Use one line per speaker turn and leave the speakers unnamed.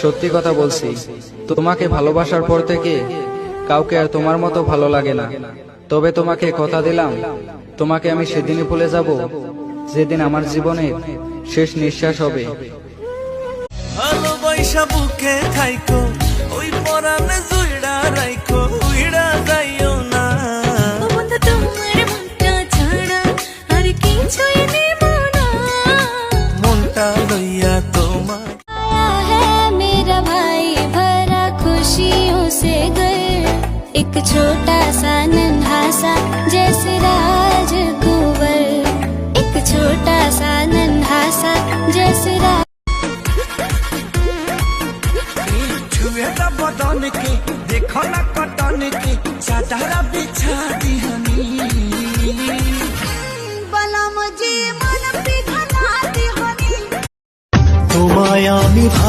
সত্যি কথা বলছি, তোমাকে ভালোবাসার পর থেকে কাউকে আর তোমার মতো ভালো লাগে না। তবে তোমাকে কথা দিলাম, তোমাকে আমি সেদিনই ভুলে যাব যেদিন আমার জীবনের শেষ নিঃশ্বাস হবে।
ভালোবাসা বুকে থাইকো, ওই পরাণে জুইড়া রাইখো, উইড়া যাইও না।
বন্ধু তোমার মনটা ছাড়া আর কিছুই নেব না।
মনটা লইয়া তোমার
आया है मेरा भाई भरा खुशियों से घर, एक छोटा सा नन्हा सा जैसे राजकुंवर, एक छोटा सा नन्हा सा जैसे
छुएगा बदन के, देखो ना कटन के, चादरा बिछा दिहनी।
बलम जी मन पिघला दी हनी।
তোমায় আমি